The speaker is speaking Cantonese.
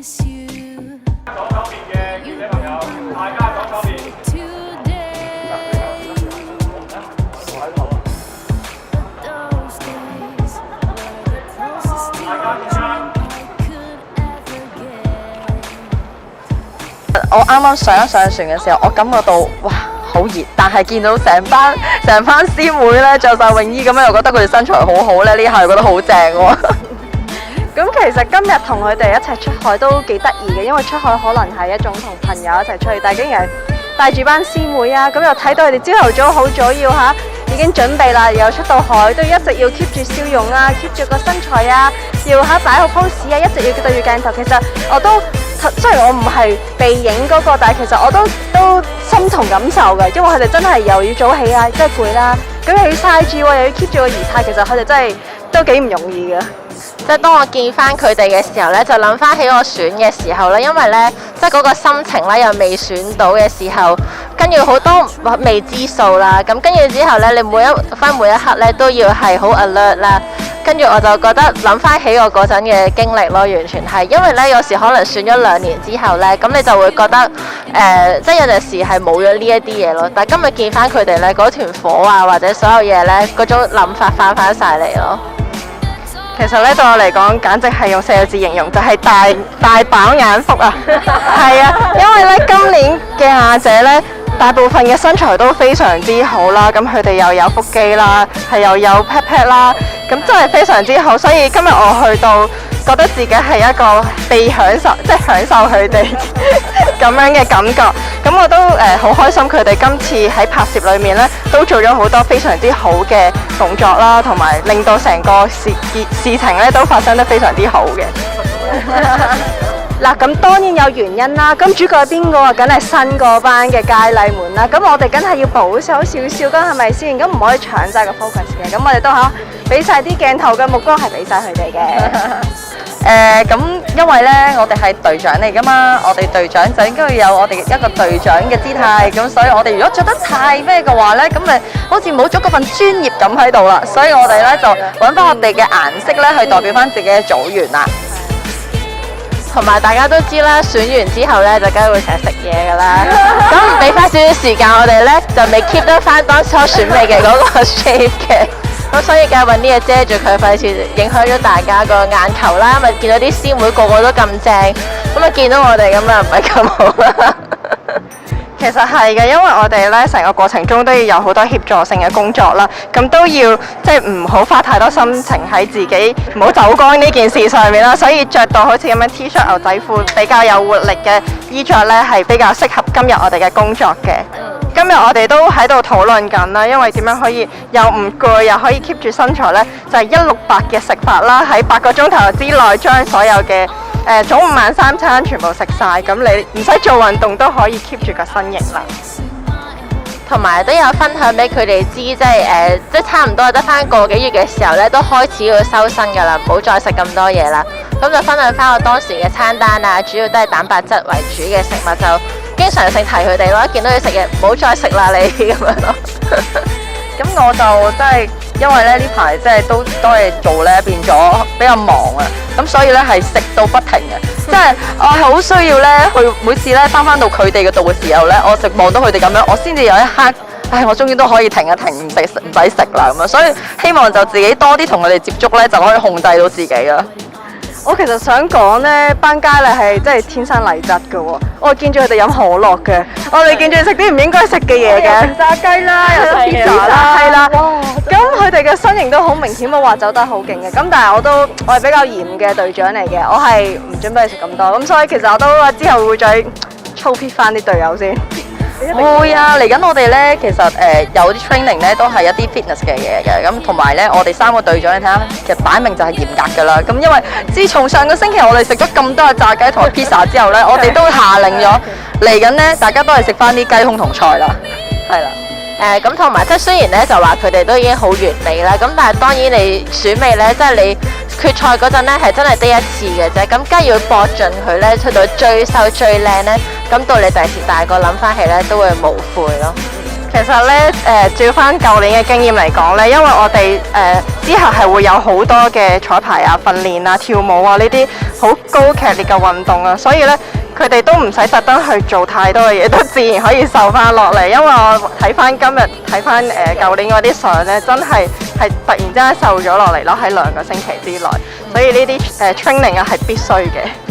左手邊嘅記者朋友，大家左手邊。我啱啱上一上船嘅時候，我感覺到哇好熱，但係見到成班師妹咧着晒泳衣咁樣，又覺得佢哋身材好好咧，呢下又覺得好正喎。咁其實今日同佢哋一齊出海都幾得意嘅，因為出海可能係一種同朋友一齊出去，但係竟然係帶住班師妹啊，咁又睇到佢哋朝頭早好早要已經準備啦，又出到海都一直要 keep 住笑容啊 ，keep 住個身材啊，要擺好 pose 啊，一直要對住鏡頭。其實我都雖然我唔係被影嗰個，但係其實我都心同感受嘅，因為佢哋真係又要早起啊，真係攰啦，咁又要曬住喎，又要 keep 住個儀態，其實佢哋真係都幾唔容易嘅。即係當我見翻佢哋嘅時候咧，就諗翻起我選嘅時候咧，因為咧即係嗰個心情咧又未選到嘅時候，跟住好多未知數啦，咁跟住之後咧，你每一分每一刻咧都要係好 alert 啦。跟住我就覺得諗翻起我嗰陣嘅經歷咯，完全係因為咧有時可能選咗2年之後咧，咁你就會覺得即係有陣時係冇咗呢一啲嘢咯。但係今日見翻佢哋咧嗰團火啊，或者所有嘢咧嗰種諗法翻晒嚟咯。其實咧對我嚟講，簡直係用4個字形容，就係大飽眼福啊！係啊，因為咧今年嘅亞姐咧，大部分嘅身材都非常之好啦，咁佢哋又有腹肌啦，又有 pat pat 啦，咁真係非常之好。所以今日我去到，覺得自己係一個被享受，即係享受佢哋咁樣嘅感覺。咁我都好開心，佢哋今次喺拍攝裏面咧，都做咗好多非常之好嘅動作啦，同埋令到成個事情咧都發生得非常之好嘅。嗱，咁當然有原因啦。咁主角係邊個啊？梗係新嗰班嘅佳麗們啦。咁我哋梗係要保守少少㗎，係咪先？咁唔可以搶晒個 focus 嘅。咁我哋都俾晒啲鏡頭嘅目光係俾晒佢哋嘅。咁因為咧，我哋係隊長嚟噶嘛，我哋隊長就應該要有我哋一個隊長嘅姿態，咁所以我哋如果着得太咩嘅話咧，咁咪好似冇咗嗰份專業感喺度啦，所以我哋咧就揾翻我哋嘅顏色咧去代表翻自己嘅組員啦。同埋大家都知啦，選完之後咧就梗係會成日食嘢㗎啦，咁俾翻少少時間我哋咧就未 keep 得翻當初選美嘅嗰個 shape 嘅。咁所以梗係揾啲嘢遮住佢，費事影響咗大家個眼球啦。咪見到啲師妹個個都咁正，咁啊見到我哋咁啊唔係咁好啦。其實係嘅，因為我哋咧成個過程中都要有好多協助性嘅工作啦，咁都要即係唔好花太多心情喺自己唔好走光呢件事上面啦，所以着到好似咁樣 T 恤牛仔褲比較有活力嘅衣着咧，係比較適合今日我哋嘅工作嘅。今日我哋都喺度討論緊啦，因為點樣可以又唔攰又可以 keep 住身材呢？就係168嘅食法啦，喺8個鐘頭之內將所有嘅早午晚3餐全部食晒，咁你唔使做運動都可以 keep 住個身形啦。同埋都有分享俾佢哋知，即係差唔多得翻個幾月嘅時候咧，都開始要收身㗎啦，唔好再食咁多嘢啦。咁就分享翻我當時嘅餐單啊，主要都係蛋白質為主嘅食物，就經常性提佢哋咯，見到佢食嘢唔好再食啦你咁樣咯。咁我就真係因為咧呢排即係都多嘢做咧，變咗比較忙啊，咁所以咧係食到不停嘅，即係我係好需要咧去每次咧翻到佢哋嗰度嘅時候咧，我望到佢哋咁樣，我先至有一刻，唉，我終於都可以停一停，唔使食啦咁樣，所以希望就自己多啲同佢哋接觸咧，就可以控制到自己啦。我其實想講呢班佳麗係真係天生麗質嘅喎，我見住佢哋飲可樂嘅，我哋見住食啲唔應該食嘅嘢嘅，食炸雞啦，又食 pizza 啦，係啦，咁佢哋嘅身形都好明顯冇話走得好勁嘅，咁但係我係比較嚴嘅隊長嚟嘅，我係唔準備食咁多，咁所以其實我都之後會再操 fit 翻啲隊友先。會啊，嚟緊我哋咧，其實有啲 training 咧都係一啲 fitness 嘅嘢嘅，咁同埋咧我哋3個隊長你睇下，其實擺明就係嚴格㗎啦。咁因為自從上個星期我哋食咗咁多嘅炸雞同埋 pizza 之後咧，我哋都下令咗嚟緊咧，大家都係食翻啲雞胸同菜啦，係啦。咁同埋即係雖然咧就話佢哋都已經好完美啦，咁但係當然你選美咧，即係你決賽嗰陣咧係真係得一次嘅啫，咁梗係要搏盡佢咧，出到最瘦最靚咧，咁到你第時大個諗翻起咧都會無悔咯。其實咧照翻舊年嘅經驗嚟講咧，因為我哋之後係會有好多嘅彩排啊、訓練啊、跳舞啊呢啲好高劇烈嘅運動啊，所以咧佢哋都唔使特登去做太多嘅嘢，都自然可以瘦翻落嚟。因為我睇翻今日睇翻舊年嗰啲相咧，真係突然之間瘦咗落嚟咯，喺2個星期之內。所以呢啲training啊係必須嘅。